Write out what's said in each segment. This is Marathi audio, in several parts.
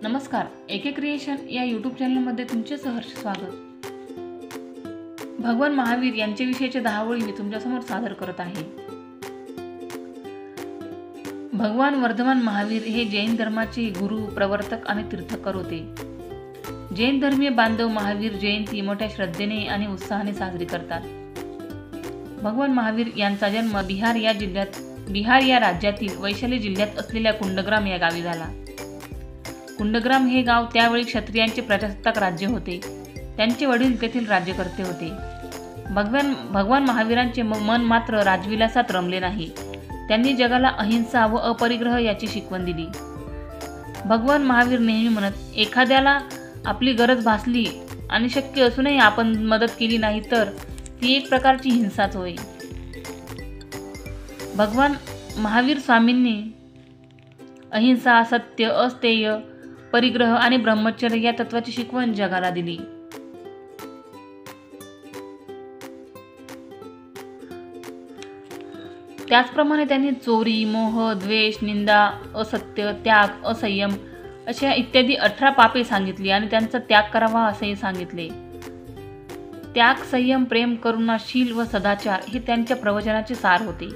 नमस्कार, एके क्रिएशन या यूट्यूब चॅनलमध्ये तुमचे सहर्ष स्वागत। भगवान महावीर यांच्याविषयीचे 10 ओळी मी तुमच्यासमोर सादर करत आहे। भगवान वर्धमान महावीर हे जैन धर्माचे गुरु, प्रवर्तक आणि तीर्थकर होते। जैन धर्मीय बांधव महावीर जयंती मोठ्या श्रद्धेने आणि उत्साहाने साजरी करतात। भगवान महावीर यांचा जन्म बिहार या राज्यातील वैशाली जिल्ह्यात असलेल्या कुंडग्राम या गावी झाला। कुंडग्राम हे गाव त्यावेळी क्षत्रियांचे प्रजासत्ताक राज्य होते। त्यांचे वडील तेथील राज्यकर्ते होते। भगवान महावीरांचे मन मात्र राजविलासात रमले नाही। त्यांनी जगाला अहिंसा व अपरिग्रह याची शिकवण दिली। भगवान महावीर नेहमी म्हणत, एखाद्याला आपली गरज भासली आणि शक्य असूनही आपण मदत केली नाही तर ती एक प्रकारची हिंसाच होय। भगवान महावीर स्वामींनी अहिंसा, सत्य, अस्तेय, परिग्रह आणि ब्रह्मचर्य या तत्वाची शिकवण जगाला दिली। त्याचप्रमाणे त्यांनी चोरी, मोह, द्वेष, निंदा, असत्य, त्याग, असंयम अशा इत्यादी 18 पापे सांगितली आणि त्यांचा त्याग करावा असेही सांगितले। त्याग, संयम, प्रेम, करुणा, शील व सदाचार हे त्यांच्या प्रवचनाचे सार होते।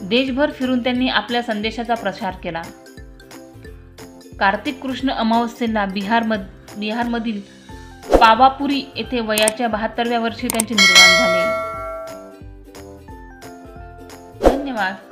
देशभर फिरून त्यांनी आपल्या संदेशाचा प्रसार केला। कार्तिक कृष्ण अमावस्येला बिहारमधील पावापुरी येथे वयाच्या 72व्या वर्षी त्यांचे निर्वाण झाले। धन्यवाद।